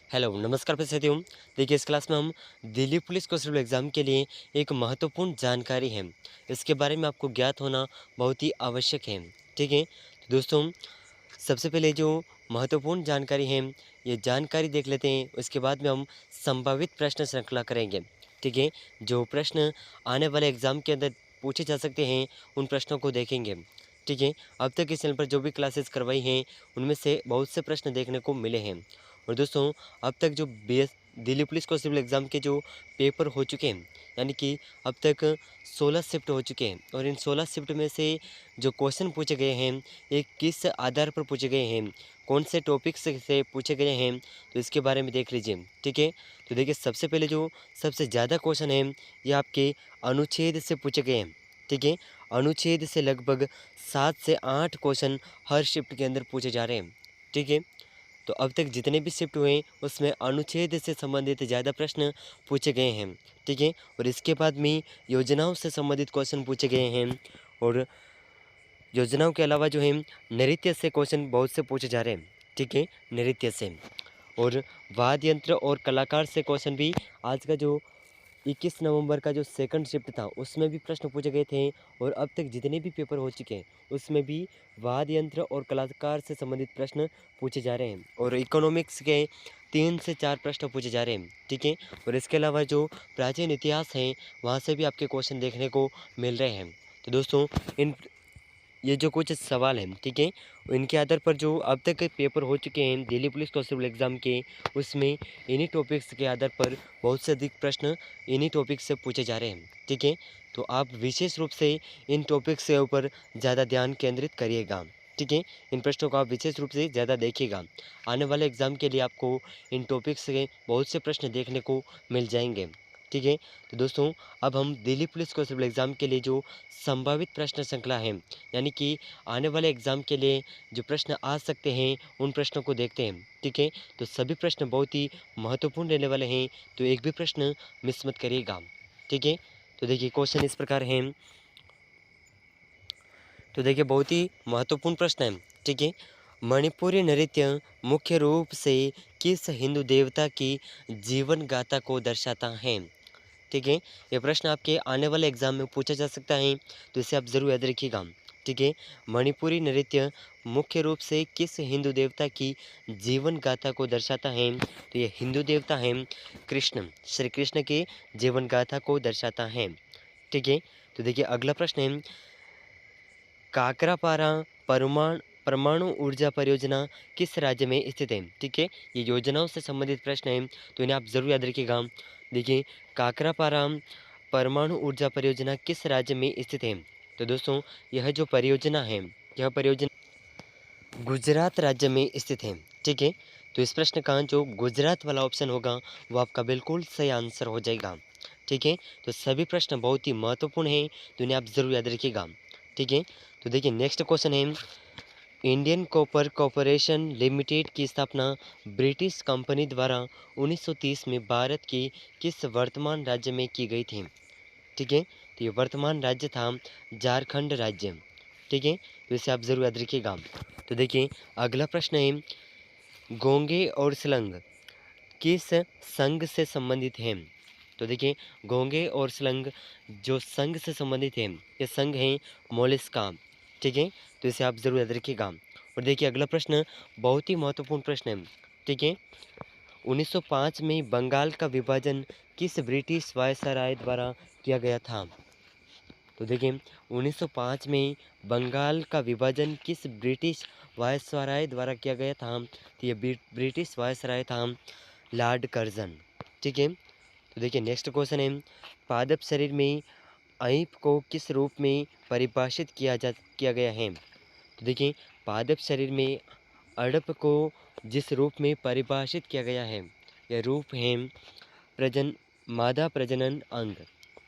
Hello, नमस्कार फिर से साथियों। देखिए, इस क्लास में हम दिल्ली पुलिस कांस्टेबल एग्ज़ाम के लिए एक महत्वपूर्ण जानकारी है, इसके बारे में आपको ज्ञात होना बहुत ही आवश्यक है। ठीक है? तो दोस्तों, सबसे पहले जो महत्वपूर्ण जानकारी है, ये जानकारी देख लेते हैं, उसके बाद में हम संभावित प्रश्न श्रृंखला करेंगे। ठीक है? जो प्रश्न आने वाले एग्ज़ाम के अंदर पूछे जा सकते हैं, उन प्रश्नों को देखेंगे। ठीक है? अब तक इस चैनल पर जो भी क्लासेस करवाई हैं, उनमें से बहुत से प्रश्न देखने को मिले हैं। और दोस्तों, अब तक जो दिल्ली पुलिस कांस्टेबल एग्ज़ाम के जो पेपर हो चुके हैं, यानी कि अब तक 16 शिफ्ट हो चुके हैं, और इन 16 शिफ्ट में से जो क्वेश्चन पूछे गए हैं, ये किस आधार पर पूछे गए हैं, कौन से टॉपिक से पूछे गए हैं, तो इसके बारे में देख लीजिए। ठीक है? तो देखिए, सबसे पहले जो सबसे ज़्यादा क्वेश्चन हैं, ये आपके अनुच्छेद से पूछे गए हैं। ठीक है? अनुच्छेद से लगभग 7 से 8 क्वेश्चन हर शिफ्ट के अंदर पूछे जा रहे हैं। ठीक है? तो अब तक जितने भी शिफ्ट हुए, उसमें अनुच्छेद से संबंधित ज़्यादा प्रश्न पूछे गए हैं। ठीक है? और इसके बाद में योजनाओं से संबंधित क्वेश्चन पूछे गए हैं, और योजनाओं के अलावा जो है नृत्य से क्वेश्चन बहुत से पूछे जा रहे हैं। ठीक है? नृत्य से, और वाद्य यंत्र और कलाकार से क्वेश्चन भी आज का जो 21 नवंबर का जो सेकंड शिफ्ट था, उसमें भी प्रश्न पूछे गए थे। और अब तक जितने भी पेपर हो चुके हैं, उसमें भी वाद्य यंत्र और कलाकार से संबंधित प्रश्न पूछे जा रहे हैं, और इकोनॉमिक्स के 3 से 4 प्रश्न पूछे जा रहे हैं। ठीक है? और इसके अलावा जो प्राचीन इतिहास है, वहाँ से भी आपके क्वेश्चन देखने को मिल रहे हैं। तो दोस्तों, इन ये जो कुछ सवाल हैं, ठीक है, इनके आधार पर जो अब तक के पेपर हो चुके हैं दिल्ली पुलिस कांस्टेबल एग्ज़ाम के, उसमें इन्हीं टॉपिक्स के आधार पर बहुत से अधिक प्रश्न इन्हीं टॉपिक्स से पूछे जा रहे हैं। ठीक है? तो आप विशेष रूप से इन टॉपिक्स के ऊपर ज़्यादा ध्यान केंद्रित करिएगा। ठीक है? इन प्रश्नों को आप विशेष रूप से ज़्यादा देखिएगा। आने वाले एग्ज़ाम के लिए आपको इन टॉपिक्स से बहुत से प्रश्न देखने को मिल जाएंगे। ठीक है? तो दोस्तों, अब हम दिल्ली पुलिस कांस्टेबल एग्ज़ाम के लिए जो संभावित प्रश्न श्रृंखला है, यानी कि आने वाले एग्ज़ाम के लिए जो प्रश्न आ सकते हैं, उन प्रश्नों को देखते हैं। ठीक है? तो सभी प्रश्न बहुत ही महत्वपूर्ण रहने वाले हैं, तो एक भी प्रश्न मिस मत करिएगा। ठीक है? तो देखिए, क्वेश्चन इस प्रकार हैं। तो देखिए, बहुत ही महत्वपूर्ण प्रश्न है। ठीक है? मणिपुरी नृत्य मुख्य रूप से किस हिंदू देवता की जीवन गाथा को दर्शाता है? ठीक है? ये प्रश्न आपके आने वाले एग्ज़ाम में पूछा जा सकता है, तो इसे आप ज़रूर याद रखिएगा। ठीक है? मणिपुरी नृत्य मुख्य रूप से किस हिंदू देवता की जीवन गाथा को दर्शाता है? तो ये हिंदू देवता हैं कृष्ण, श्री कृष्ण के जीवन गाथा को दर्शाता है। ठीक है? तो देखिए, अगला प्रश्न है, काकरापारा परमाणु ऊर्जा परियोजना किस राज्य में स्थित है? ठीक है? ये योजनाओं से संबंधित प्रश्न है, तो इन्हें आप ज़रूर याद रखिएगा। देखिए, काकरापारा परमाणु ऊर्जा परियोजना किस राज्य में स्थित है? तो दोस्तों, यह जो परियोजना है, यह परियोजना गुजरात राज्य में स्थित है। ठीक है? तो इस प्रश्न का जो गुजरात वाला ऑप्शन होगा, वो आपका बिल्कुल सही आंसर हो जाएगा। ठीक है? तो सभी प्रश्न बहुत ही महत्वपूर्ण हैं, तो इन्हें आप ज़रूर याद रखिएगा। ठीक है? तो देखिए, नेक्स्ट क्वेश्चन है, इंडियन कॉपर कॉरपोरेशन लिमिटेड की स्थापना ब्रिटिश कंपनी द्वारा 1930 में भारत के किस वर्तमान राज्य में की गई थी? ठीक है? तो ये वर्तमान राज्य था झारखंड राज्य। ठीक है? तो इसे आप ज़रूर याद रखिएगा। तो देखिए, अगला प्रश्न है, गोंगे और स्लंग किस संघ से संबंधित हैं? तो देखिए, घोंगे और स्लंग जो संघ से संबंधित हैं, ये संघ हैं मोलिस्का। ठीक है? तो इसे आप ज़रूर याद रखिएगा। और देखिए, अगला प्रश्न बहुत ही महत्वपूर्ण प्रश्न है। ठीक है? 1905 में बंगाल का विभाजन किस ब्रिटिश वायसराय द्वारा किया गया था? तो देखिए, 1905 में बंगाल का विभाजन किस ब्रिटिश वायसराय द्वारा किया गया था? तो ये ब्रिटिश वायसराय था लॉर्ड कर्जन। ठीक है? तो देखिए, नेक्स्ट क्वेश्चन है, पादप शरीर में अयीप को किस रूप में परिभाषित किया गया है? तो देखिए, पादप शरीर में अड़प को जिस रूप में परिभाषित किया गया है, यह रूप है प्रजन मादा प्रजनन अंग।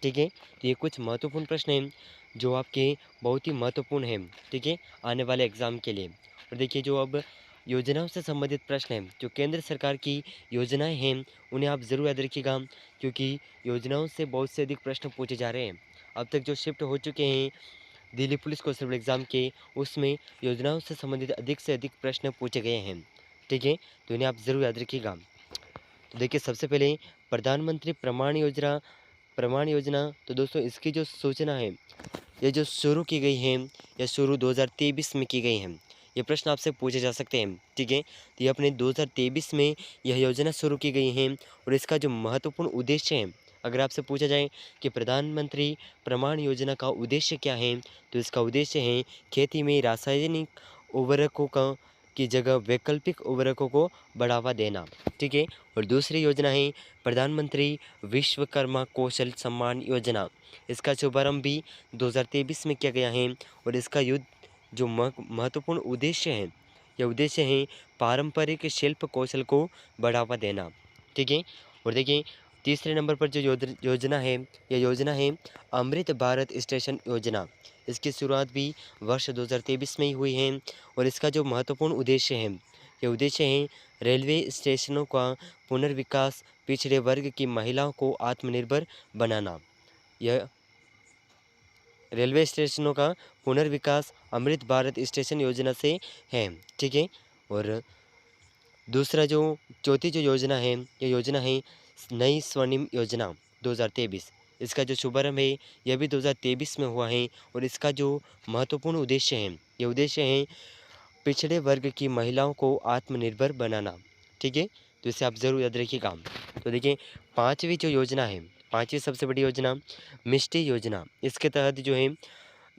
ठीक है? तो ये कुछ महत्वपूर्ण प्रश्न हैं, जो आपके बहुत ही महत्वपूर्ण हैं। ठीक है? आने वाले एग्ज़ाम के लिए। और देखिए, जो अब योजनाओं से संबंधित प्रश्न हैं, जो केंद्र सरकार की योजनाएं हैं, उन्हें आप ज़रूर याद रखिएगा, क्योंकि योजनाओं से बहुत से अधिक प्रश्न पूछे जा रहे हैं। अब तक जो शिफ्ट हो चुके हैं दिल्ली पुलिस कांस्टेबल एग्ज़ाम के, उसमें योजनाओं से संबंधित अधिक से अधिक प्रश्न पूछे गए हैं। ठीक है? तो इन्हें आप ज़रूर याद रखिएगा। तो देखिए सबसे पहले प्रधानमंत्री प्रमाण योजना तो दोस्तों इसकी जो सूचना है, ये जो शुरू की गई है, ये शुरू 2023 में की गई है। ये प्रश्न आपसे पूछे जा सकते हैं, ठीक है। तो ये अपने 2023 में यह योजना शुरू की गई है और इसका जो महत्वपूर्ण उद्देश्य है, अगर आपसे पूछा जाए कि प्रधानमंत्री प्रमाण योजना का उद्देश्य क्या है, तो इसका उद्देश्य है खेती में रासायनिक उर्वरकों का की जगह वैकल्पिक उर्वरकों को बढ़ावा देना, ठीक है। और दूसरी योजना है प्रधानमंत्री विश्वकर्मा कौशल सम्मान योजना। इसका शुभारंभ भी 2023 में किया गया है और इसका जो महत्वपूर्ण उद्देश्य है, यह उद्देश्य है पारंपरिक शिल्प कौशल को बढ़ावा देना, ठीक है। और देखिए तीसरे नंबर पर जो योजना है, यह योजना है अमृत भारत स्टेशन योजना। इसकी शुरुआत भी वर्ष 2023 में ही हुई है और इसका जो महत्वपूर्ण उद्देश्य है, यह उद्देश्य है रेलवे स्टेशनों का पुनर्विकास, पिछड़े वर्ग की महिलाओं को आत्मनिर्भर बनाना। यह रेलवे स्टेशनों का पुनर्विकास अमृत भारत स्टेशन योजना से है, ठीक है। और दूसरा जो चौथी जो योजना है, ये योजना है नई स्वर्णिम योजना 2023। इसका जो शुभारंभ है, यह भी 2023 में हुआ है और इसका जो महत्वपूर्ण उद्देश्य है, ये उद्देश्य है पिछड़े वर्ग की महिलाओं को आत्मनिर्भर बनाना, ठीक है। तो इसे आप ज़रूर याद रखिएगा। तो देखिए पाँचवीं जो योजना है, पाँचवीं सबसे बड़ी योजना मिष्टी योजना। इसके तहत जो है,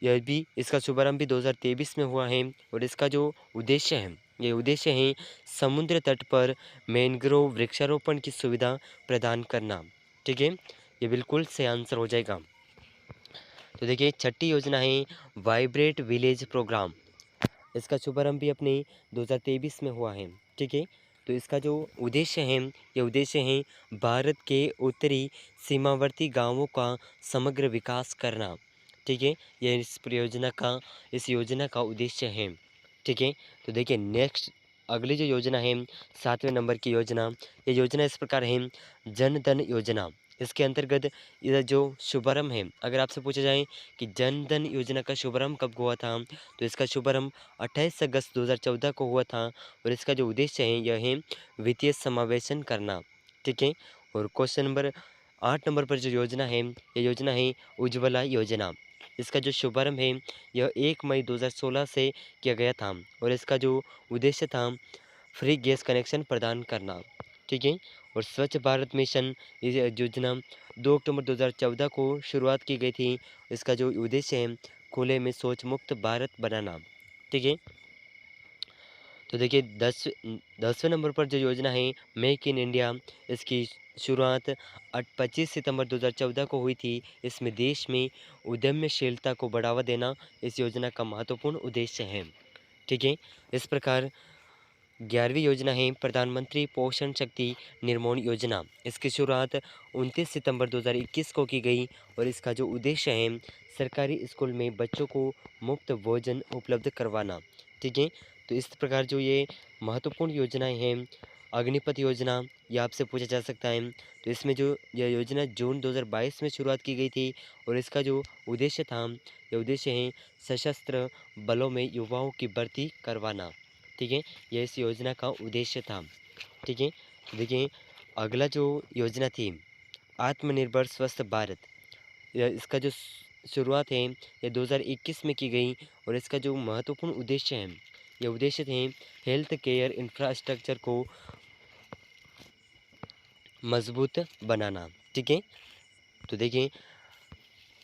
यह भी इसका शुभारंभ भी 2023 में हुआ है और इसका जो उद्देश्य है, ये उद्देश्य है समुद्र तट पर मैंग्रोव वृक्षारोपण की सुविधा प्रदान करना, ठीक है। ये बिल्कुल सही आंसर हो जाएगा। तो देखिए छठी योजना है वाइब्रेट विलेज प्रोग्राम। इसका शुभारंभ भी अपने 2023 में हुआ है, ठीक है। तो इसका जो उद्देश्य है, ये उद्देश्य है भारत के उत्तरी सीमावर्ती गांवों का समग्र विकास करना, ठीक है। यह इस योजना का उद्देश्य है, ठीक है। तो देखिए नेक्स्ट अगली जो योजना है, सातवें नंबर की योजना, ये योजना इस प्रकार है जन धन योजना। इसके अंतर्गत यह जो शुभारंभ है, अगर आपसे पूछा जाए कि जन धन योजना का शुभारंभ कब हुआ था, तो इसका शुभारंभ 28 अगस्त 2014 को हुआ था और इसका जो उद्देश्य है, यह है वित्तीय समावेशन करना, ठीक है। और क्वेश्चन नंबर 8 नंबर पर जो योजना है, ये योजना है उज्ज्वला योजना। इसका जो शुभारंभ है, यह 1 मई 2016 से किया गया था और इसका जो उद्देश्य था फ्री गैस कनेक्शन प्रदान करना, ठीक है। और स्वच्छ भारत मिशन ये योजना 2 अक्टूबर 2014 को शुरुआत की गई थी। इसका जो उद्देश्य है खुले में शौच मुक्त भारत बनाना, ठीक है। तो देखिए 10वें नंबर पर जो योजना है मेक इन इंडिया, इसकी शुरुआत 25 सितंबर 2014 को हुई थी। इसमें देश में उद्यमशीलता को बढ़ावा देना इस योजना का महत्वपूर्ण उद्देश्य है, ठीक है। इस प्रकार 11वीं योजना है प्रधानमंत्री पोषण शक्ति निर्माण योजना। इसकी शुरुआत 29 सितंबर 2021 को की गई और इसका जो उद्देश्य है सरकारी स्कूल में बच्चों को मुफ्त भोजन उपलब्ध करवाना, ठीक है। तो इस प्रकार जो ये महत्वपूर्ण योजनाएं हैं, अग्निपथ योजना, ये आपसे पूछा जा सकता है। तो इसमें जो यह योजना जून 2022 में शुरुआत की गई थी और इसका जो उद्देश्य था, यह उद्देश्य है सशस्त्र बलों में युवाओं की भर्ती करवाना, ठीक है। यह इस योजना का उद्देश्य था, ठीक है। तो देखिए अगला जो योजना थी आत्मनिर्भर स्वस्थ भारत, इसका जो शुरुआत है ये 2021 में की गई और इसका जो महत्वपूर्ण उद्देश्य है, ये उद्देश्य थे हेल्थ केयर इंफ्रास्ट्रक्चर को मजबूत बनाना, ठीक है। तो देखिए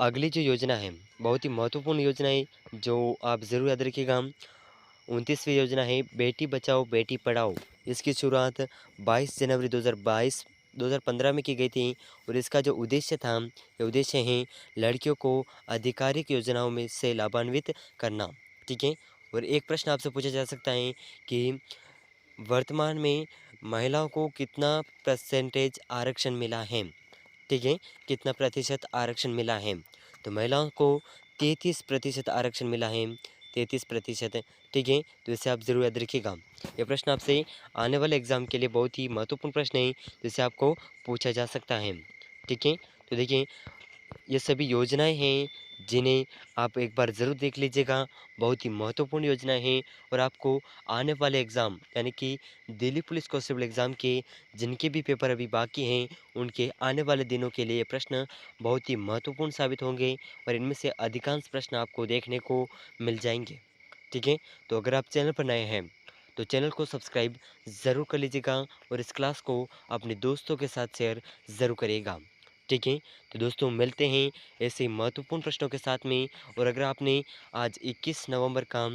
अगली जो योजना है बहुत ही महत्वपूर्ण योजना है जो आप ज़रूर याद रखिएगा। 29वीं योजना है बेटी बचाओ बेटी पढ़ाओ। इसकी शुरुआत 22 जनवरी 2015 में की गई थी और इसका जो उद्देश्य था, ये उद्देश्य है लड़कियों को आधिकारिक योजनाओं में से लाभान्वित करना, ठीक है। और एक प्रश्न आपसे पूछा जा सकता है कि वर्तमान में महिलाओं को कितना परसेंटेज आरक्षण मिला है, ठीक है। कितना प्रतिशत आरक्षण मिला है, तो महिलाओं को 33% आरक्षण मिला है, 33%, ठीक है। तो इसे आप ज़रूर याद रखिएगा। ये प्रश्न आपसे आने वाले एग्ज़ाम के लिए बहुत ही महत्वपूर्ण प्रश्न है, जिसे आपको पूछा जा सकता है, ठीक है। तो देखिए ये सभी योजनाएं हैं जिन्हें आप एक बार ज़रूर देख लीजिएगा। बहुत ही महत्वपूर्ण योजनाएँ हैं और आपको आने वाले एग्ज़ाम यानी कि दिल्ली पुलिस कांस्टेबल एग्ज़ाम के जिनके भी पेपर अभी बाकी हैं, उनके आने वाले दिनों के लिए ये प्रश्न बहुत ही महत्वपूर्ण साबित होंगे और इनमें से अधिकांश प्रश्न आपको देखने को मिल जाएँगे। ठीक है? तो अगर आप चैनल पर नए हैं, तो चैनल को सब्सक्राइब ज़रूर कर लीजिएगा और इस क्लास को अपने दोस्तों के साथ शेयर ज़रूर करिएगा। ठीक है? तो दोस्तों मिलते हैं ऐसे ही महत्वपूर्ण प्रश्नों के साथ में। और अगर आपने आज 21 नवंबर का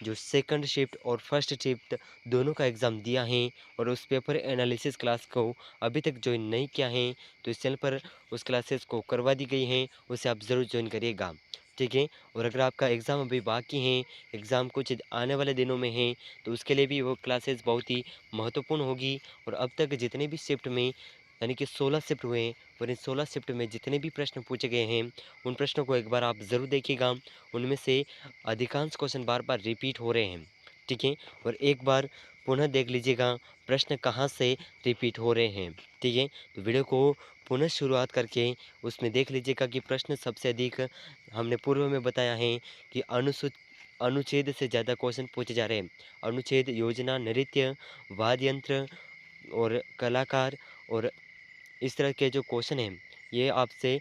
जो सेकंड शिफ्ट और फर्स्ट शिफ्ट दोनों का एग्ज़ाम दिया है और उस पेपर एनालिसिस क्लास को अभी तक जॉइन नहीं किया है, तो इस चैनल पर उस क्लासेस को करवा दी गई हैं, उसे आप ज़रूर जॉइन करिएगा। ठीक है? और अगर आपका एग्ज़ाम अभी बाकी हैं, एग्ज़ाम कुछ आने वाले दिनों में हैं, तो उसके लिए भी वो क्लासेस बहुत ही महत्वपूर्ण होगी। और अब तक जितने भी शिफ्ट में यानी कि 16 शिफ्ट हुए हैं और इन 16 शिफ्ट में जितने भी प्रश्न पूछे गए हैं, उन प्रश्नों को एक बार आप ज़रूर देखिएगा। उनमें से अधिकांश क्वेश्चन बार-बार रिपीट हो रहे हैं। ठीक है? और एक बार पुनः देख लीजिएगा प्रश्न कहाँ से रिपीट हो रहे हैं। ठीक है? तो वीडियो को पुनः शुरुआत करके उसमें देख लीजिएगा कि प्रश्न सबसे अधिक हमने पूर्व में बताया है कि अनुच्छेद से ज़्यादा क्वेश्चन पूछे जा रहे हैं। अनुच्छेद, योजना, नृत्य, वाद्य यंत्र और कलाकार और इस तरह के जो क्वेश्चन हैं, ये आपसे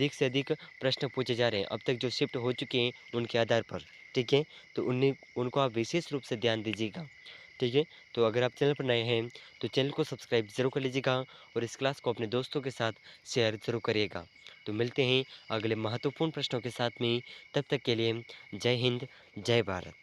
से अधिक प्रश्न पूछे जा रहे हैं, अब तक जो शिफ्ट हो चुके हैं उनके आधार पर। ठीक है? तो उन्हें उनको आप विशेष रूप से ध्यान दीजिएगा। ठीक है? तो अगर आप चैनल पर नए हैं, तो चैनल को सब्सक्राइब ज़रूर कर लीजिएगा और इस क्लास को अपने दोस्तों के साथ शेयर ज़रूर करिएगा। तो मिलते हैं अगले महत्वपूर्ण प्रश्नों के साथ में, तब तक के लिए जय हिंद, जय भारत।